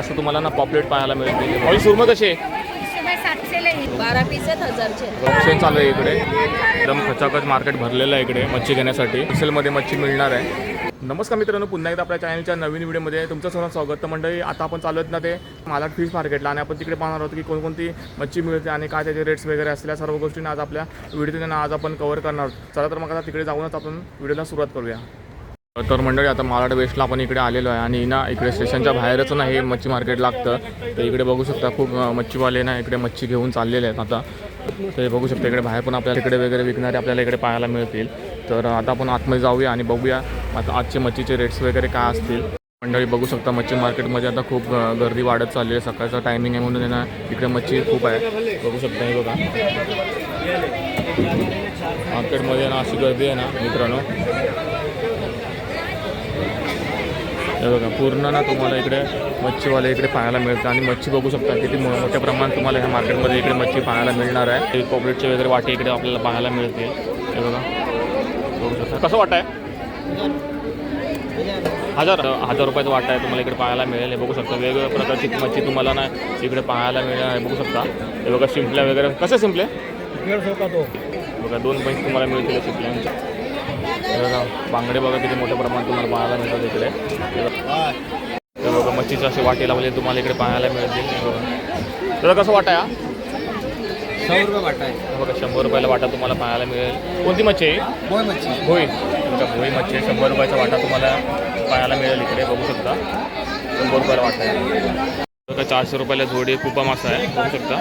असं तुम्हाला ना पॉपलेट पाहायला मिळते. ऑइल सुरमई कशी आहे? 12 पीस आहेत 1000चे. ऑप्शन चालू आहे इकडे. एकदम खचाखच मार्केट भरलेलं आहे इकडे मच्छी घेण्यासाठी. होलसेलमध्ये मच्छी मिळणार आहे. नमस्कार मित्रांनो, पुन्हा एकदा आपल्या चॅनलच्या नवीन व्हिडिओमध्ये तुमचं सर्व स्वागत. तर मंडळी, आता आपण चालू आहेत ना ते मालाड फिश मार्केटला आणि आपण तिकडे पाहणार आहोत की कोणकोणती मच्छी मिळते आणि काय त्याचे रेट्स वगैरे असलेल्या सर्व गोष्टींना आज आपल्या व्हिडिओतून आज आपण कव्हर करणार आहोत. चला तर मग आता तिकडे जाऊनच आपण व्हिडिओला सुरुवात करूया. तर मंडळी, आता मालाड वेस्टला आपण इकडे आलेलो आहे आणि ना इकडे स्टेशनच्या बाहेरच ना हे मच्छी मार्केट लागतं. तर इकडे बघू शकता खूप मच्छीवाले ना इकडे मच्छी घेऊन चाललेले आहेत. आता ते बघू शकता इकडे बाहेर पण आपल्याला इकडे वगैरे विकणारे आपल्याला इकडे पाहायला मिळतील. तर आता आपण आतमध्ये जाऊया आणि बघूया आता आजचे मच्छीचे रेट्स वगैरे काय असतील. मंडळी बघू शकता मच्छी मार्केटमध्ये आता खूप गर्दी वाढत चालली आहे. सकाळचा टायमिंग आहे म्हणून ना इकडे मच्छी खूप आहे. बघू शकता हे बघा मार्केटमध्ये ना अशी गर्दी आहे ना मित्रांनो. हे बघा पूर्ण ना तुम्हाला इकडे मच्छीवाले इकडे पाहायला मिळतं आणि मच्छी बघू शकता किती मोठ्या प्रमाणात तुम्हाला ह्या मार्केटमध्ये इकडे मच्छी पाहायला मिळणार आहे. पॉपलेटचे वगैरे वाटे इकडे आपल्याला पाहायला मिळते. हे बघा बघू शकता कसं वाटा आहे? 1000 रुपयाचं वाटा आहे तुम्हाला इकडे पाहायला मिळेल. हे बघू शकता वेगवेगळ्या प्रकारची मच्छी तुम्हाला ना इकडे पाहायला मिळणार आहे. बघू शकता हे बघा शिंपल्या वगैरे कसं शिंपले 150 बघा 2 पैसे तुम्हाला मिळतील शिंपल्यांचे. बघा बांगडे बघा किती मोठ्या प्रमाणात तुम्हाला पाहायला मिळतात इकडे. हे बघा मच्छीचे असे वाटे लावले तुम्हाला इकडे पाहायला मिळतील. बघा तर कसं वाटा आहे? 100 रुपये वाटा आहे. बघा 100 रुपयाला वाटा तुम्हाला पाहायला मिळेल. कोणती मच्छी आहे? भोई मच्छी. भोई. भोई मच्छी 100 रुपयाचा वाटा तुम्हाला पाहायला मिळेल इकडे. बघू शकता 100 रुपयाला वाटा आहे. बघा 400 रुपयाला जोडी कुपा मासा आहे. बघू शकता.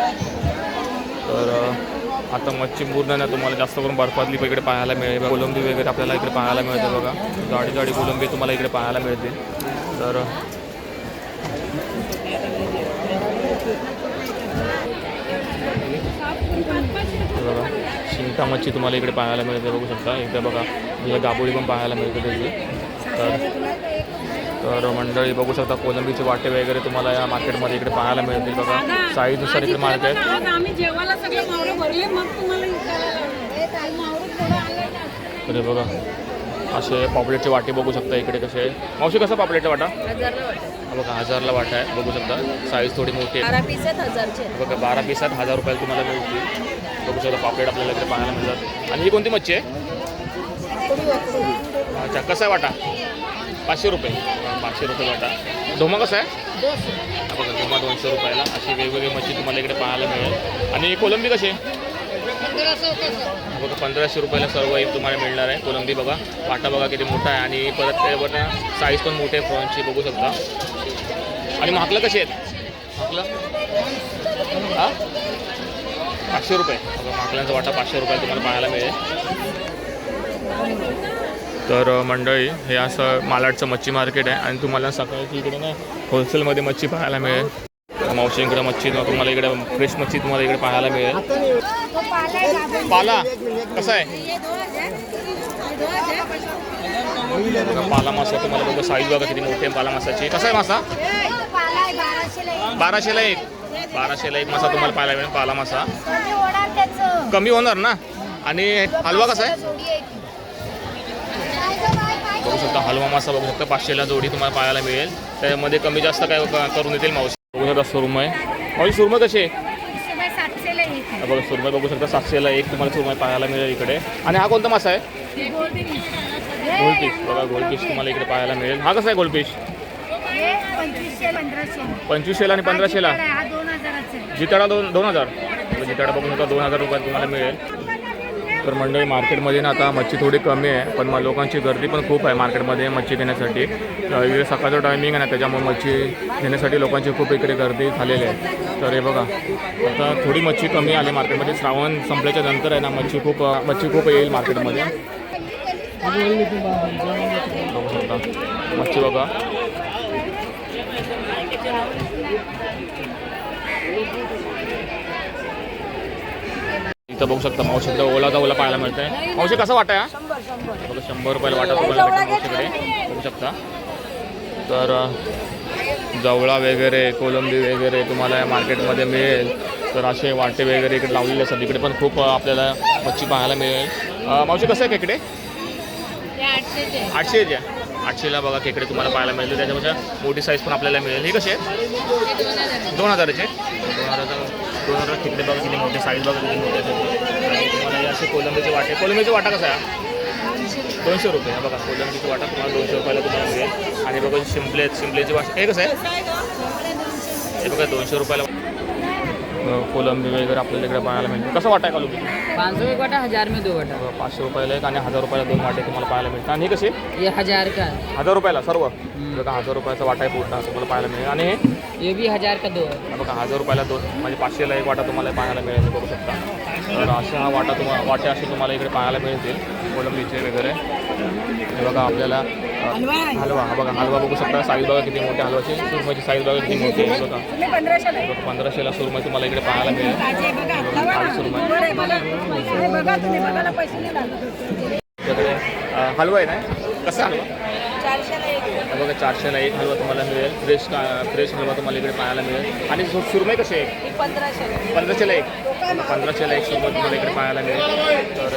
तर आता मच्छी पूर्ण ना तुम्हाला जास्त करून बर्फातली इकडे पाहायला मिळेल. कोलंबी वगैरे आपल्याला इकडे पाहायला मिळते. बघा जाडी जाडी कोलंबी तुम्हाला इकडे पाहायला मिळते. तर बघा शिंका मच्छी तुम्हाला इकडे पाहायला मिळते. बघू शकता इकडे बघा तिला गाबोळी पण पाहायला मिळते त्याची. तर मंडळी बघू शकता कोलंबीचे वाटे वगैरे तुम्हाला या मार्केटमध्ये इकडे पाहायला मिळतील. बघा साईजनुसार इकडे मार्केट. तर बघा असे पॉपलेटचे वाटे बघू शकता इकडे कसे. मावशी कसा पॉपलेटचा वाटा? 1000ला वाटा. बघा 1000ला वाटा आहे. बघू शकता साईज थोडी मोठी आहे. 12 पीस आहेत 1000चे. बघा 12 पीस आहेत 1000 रुपयाला तुम्हाला मिळतील. बघू शकता पॉपलेट आपल्याला इकडे पाहायला मिळतात. आणि ही कोणती मच्छी आहे? अच्छा कसा आहे वाटा? 500 रुपये. 500 रुपये वाटा. धोमा कसा आहे? बघा धोमा 200 रुपयाला. अशी वेगवेगळी मच्छी तुम्हाला इकडे पाहायला मिळेल. आणि कोलंबी कशी आहे? बघा 1500 रुपयाला सर्व एक तुम्हाला मिळणार आहे. कोलंबी बघा वाटा बघा किती मोठा आहे आणि परत त्यावर साईज पण मोठी आहे फ्रॉन्सची. बघू शकता. आणि माकलं कशी आहेत? माकलं 500 रुपये. बघा माकलांचा वाटा 500 रुपयाला तुम्हाला पाहायला मिळेल. तर मंडळी हे असं मालाडचं मच्छी मार्केट आहे आणि तुम्हाला सकाळची इकडे ना होलसेलमध्ये मच्छी पाहायला मिळेल. मावशींकडे मच्छी तुम्हाला इकडे फ्रेश मच्छी तुम्हाला इकडे पाहायला मिळेल. पाला कसा आहे? पाला मासा तुम्हाला बघा साईज बघा किती मोठी आहे पाला मासाची. कसा आहे मासा? 1200ला एक. 1200ला एक मासा तुम्हाला पाहायला मिळेल पाला मासा. कमी होणार ना. आणि हलवा कसा आहे? बघू शकता हलवा मासा बघू शकता 500ला जोडी तुम्हाला पाहायला मिळेल. त्यामध्ये कमी जास्त काय करून देतील मावशी. बघू शकता सुरमई. मावशी सुरमई कशी आहे? बघा सुरमई बघू शकता 700ला एक तुम्हाला सुरमई पाहायला मिळेल इकडे. आणि हा कोणता मासा आहे? गोल्डफिश. बघा गोल्डफिश तुम्हाला इकडे पाहायला मिळेल. हा कसा आहे गोल्डफिश? 2500ला आणि 1500ला. जिताडा 2000. जिताडा बघू शकता 2000 रुपयात तुम्हाला मिळेल. तर मंडळी मार्केटमध्ये ना आता मच्छी थोडी कमी आहे पण मग लोकांची गर्दी पण खूप आहे मार्केटमध्ये मच्छी घेण्यासाठी. इकडे सकाळचं टायमिंग आहे ना त्याच्यामुळे मच्छी घेण्यासाठी लोकांची खूप इकडे गर्दी झालेली आहे. तर हे बघा आता थोडी मच्छी कमी आली मार्केटमध्ये. श्रावण संपल्याच्या नंतर आहे ना मच्छी खूप येईल मार्केटमध्ये. बघू शकता मच्छी बघा. इथं बघू शकता मावशीकडे ओला पाहायला मिळत आहे. मावशी कसा वाटा आहे? बघा 100 रुपयाला वाटा तुम्हाला मावशीकडे बघू शकता. तर जवळा वगैरे कोलंबी वगैरे तुम्हाला या मार्केटमध्ये मिळेल. तर असे वाटे वगैरे इकडे लावलेले असतात. इकडे पण खूप आपल्याला मच्छी पाहायला मिळेल. मावशी कसं आहे का इकडे? 800 आहे. 800ला बघा खेकडे तुम्हाला पाहायला मिळतील. त्याच्यापेक्षा मोठी साईज पण आपल्याला मिळेल. ही कशी आहे? 2000चे. 2000 खेकडे बघा किती मोठी साईज बघा किती मोठी आहे. आणि तुम्हाला हे असे कोलंबीचे वाटे. कोलंबीचे वाटा कसा आहे? 200 रुपये. बघा कोलंबीची वाटा तुम्हाला 200 रुपयाला तुम्हाला मिळेल. आणि बघा शिंपलेची वाटा हे कसं आहे? हे बघा 200 रुपयाला कोलंबी वगैरे आपल्याला इकडे पाहायला मिळते. कसं वाटा आहे कोलंबी? 500 एक वाटा, 1000 में 2 वाटा. 500 रुपयाला एक आणि 1000 रुपयाला 2 वाटे तुम्हाला पाहायला मिळतात. आणि हे कसे? ये 1000 का है. 1000 रुपयाला सर्व. बघा 1000 रुपयाचा वाटा आहे पूर्ण तुम्हाला पाहायला मिळेल. आणि हे ये भी 1000 का 2 है. बघा 1000 रुपयाला 2 म्हणजे 500ला एक वाटा तुम्हाला पाहायला मिळेल. बघू शकता. तर असे हा वाटा वाटे असे तुम्हाला इकडे पाहायला मिळतील कोलंबीचे वगैरे. हे बघा आपल्याला हलवा. हा बघा हलवा बघू शकता. साईज बघा किती मोठी हलवाची. सुरमईची साईज बघा किती मोठी आहे. बघा 1500ला सुरमई तुम्हाला इकडे पाहायला मिळेल. 40 रुपये. त्याकडे हलवा आहे ना? कसा हलवा? 400ला एक. बघा 400ला एक हलवा तुम्हाला मिळेल. फ्रेश हलवा तुम्हाला इकडे पाहायला मिळेल. आणि सुरमई कशी आहे? 1500ला. 1500ला एक. 1500ला एक सुरमई तुम्हाला इकडे पाहायला मिळेल. तर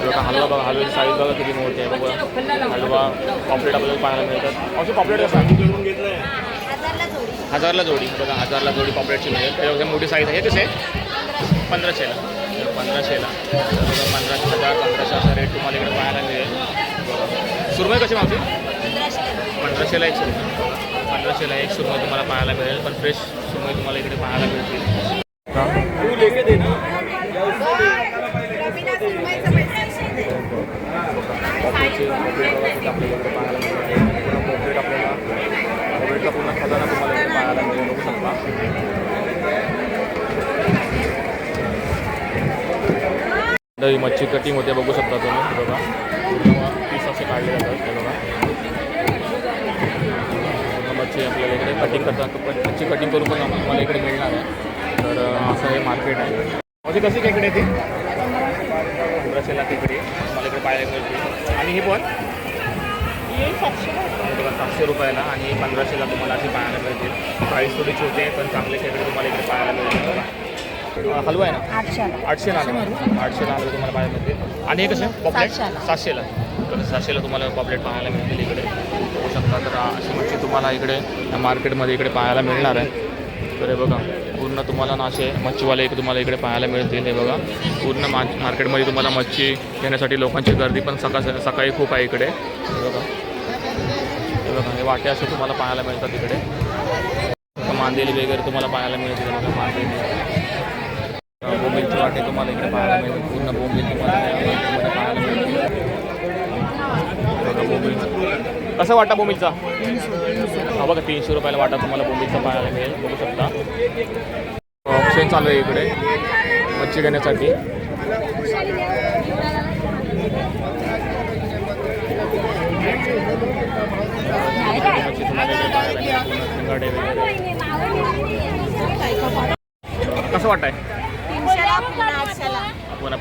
बघा हलवा बघा. हलव्याची साईज बघा किती मोठी आहे. बघा हलवा पॉपलेट आपल्याला पाहायला मिळतात. असे पॉपलेट कसं 1000ला जोडी. बघा 1000ला जोडी पॉपलेटची मिळेल. त्याच्यापेक्षा मोठी साईज आहे. कसे 1500ला. 1500ला. तर बघा 1500 असा रेट तुम्हाला इकडे पाहायला मिळेल. सुरमई कशी मावशी? 1500ला एक सुरमई. 1500ला एक सुरमई तुम्हाला पाहायला मिळेल. पण फ्रेश सुरमई तुम्हाला इकडे पाहायला मिळतील. आपल्याकडे पाहायला मिळेल. पॉपलेट आपल्याला पॉपलेटचा पूर्ण खजाना तुम्हाला इकडे पाहायला मिळेल. बघू शकता. ही मच्छी कटिंग होते बघू शकता तुम्ही. बघा पूर्ण पीस असे काढले जातात. हे बघा पूर्ण मच्छी आपल्याला इकडे कटिंग करतात. मच्छी कटिंग करून पण तुम्हाला इकडे मिळणार आहे. तर असं हे मार्केट आहे. म्हणजे कशी खेकडे ती 1500ला खेकडे तुम्हाला इकडे पाहायला मिळते. आणि ही पण बघा 700 रुपयाला आणि 1500ला तुम्हाला अशी पाहायला मिळतील. प्राईस थोडी छोटी आहे पण चांगले खेकडे तुम्हाला इकडे पाहायला मिळतील. बघा हलवा आहे ना? 800ला. 800ला हलवे तुम्हाला पाहायला मिळतील. आणि हे कसे पॉपलेट? 700ला तुम्हाला पॉपलेट पाहायला मिळतील इकडे होऊ शकता. तर अशी मच्छी तुम्हाला इकडे मार्केटमध्ये इकडे पाहायला मिळणार आहे. तर हे बघा पूर्ण तुम्हाला ना असे मच्छीवाले तुम्हाला इकडे पाहायला मिळतील. हे बघा पूर्ण मार्केटमध्ये तुम्हाला मच्छी घेण्यासाठी लोकांची गर्दी पण सकाळी खूप आहे इकडे. हे बघा हे वाटे असे तुम्हाला पाहायला मिळतात इकडे. मांदेली वगैरे तुम्हाला पाहायला मिळतील. बघा मांदेली बोंबीलचे वाटे तुम्हाला इकडे पाहायला मिळतील. पूर्ण बोंबील तुम्हाला मार्केटमध्ये पाहायला मिळतील. बघा बोंबील कसा वाटा बोंबीलचा? हा बघा 300 रुपयाला वाटा तुम्हाला बोंबीलचा पाहायला मिळेल. बघू शकता. ऑप्शन चालू आहे इकडे मच्छी घेण्यासाठी. कसं वाटाय?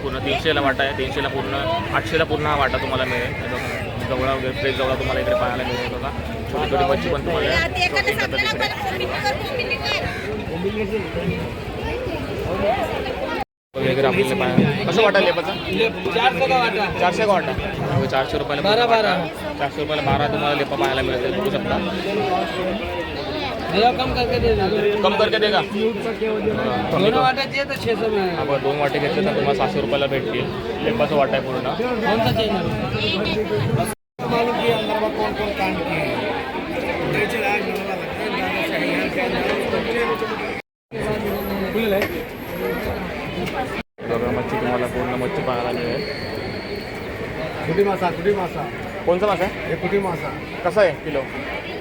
पूर्ण 300ला वाटा आहे. 300ला पूर्ण 800ला पूर्ण हा वाटा तुम्हाला मिळेल. जवळा वगैरे फ्रेश जवळा तुम्हाला इकडे पाहायला मिळेल. बघा छोटी छोटी मच्छी पण तुम्हाला वगैरे आपल्याला पाहायला. कसं वाटायला लेपाचं? 400 का वाटा. 400 रुपयाला 400 रुपयाला 12 तुम्हाला लेपा पाहायला मिळतील. बघू शकता. कम करके देगा. दोनों वाटे चाहिए तो 600 में. आपण 2 वाटे घेतले तर तुम्हाला 700 रुपयाला भेटतील. लेपाचं वाटा आहे पूर्ण. कौन सा चाहिए? बघा मच्छी तुम्हाला पूर्ण मच्छी पाहायला मिळेल. कुटी मासा कोणचा मासा आहे? ये कुटी मासा कसा आहे किलो?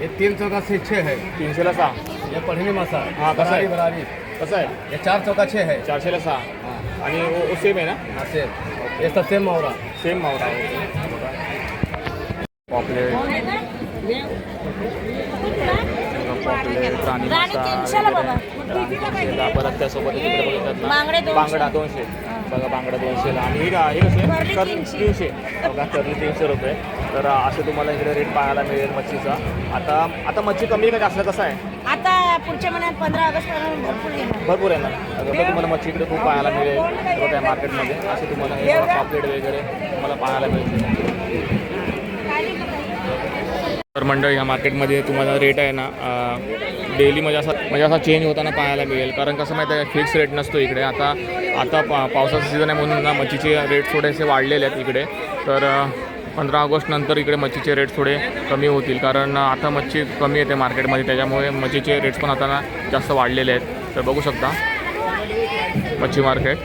ये 300 का 6 है. 300ला 6. ये पढ़नी मासा हाँ, कसा है? बरारी कसं आहे? ये 400 का 6 है. 400ला 6. हाँ आणि वो सेम आहे ना? हाँ सेम. ये सब सेम मावरा. सेम मावरा आहे. पॉपलेट प्राणी मासा परत त्यासोबत इकडे बघितलं ना बांगडा 200. बघा बांगडा 200ला. आणि हे कसे 300. बघा करली 300 रुपये. तर असे तुम्हाला इकडे रेट पाहायला मिळेल मच्छीचा. आता मच्छी कमी का जास्त कसं आहे? आता पुढच्या महिन्यात 15 ऑगस्ट भरपूर आहे ना. आता तुम्हाला मच्छी इकडे खूप पाहायला मिळेल. बघा मार्केटमध्ये असे तुम्हाला हे पॉपलेट वगैरे तुम्हाला पाहायला मिळतील. तर मंडळी ह्या मार्केटमध्ये तुम्हाला रेट आहे ना डेली म्हणजे असा चेंज होताना पाहायला मिळेल. कारण कसं माहिती आहे फिक्स रेट नसतो इकडे. आता पावसाचा सीझन आहे म्हणून ना मच्छीचे रेट थोडेसे वाढलेले आहेत इकडे. तर 15 ऑगस्ट नंतर इकडे मच्छीचे रेट थोडे कमी होतील. कारण आता मच्छी कमी येते मार्केटमध्ये, त्याच्यामुळे मच्छीचे रेट्स पण आता ना जास्त वाढलेले आहेत. तर बघू शकता मच्छी मार्केट.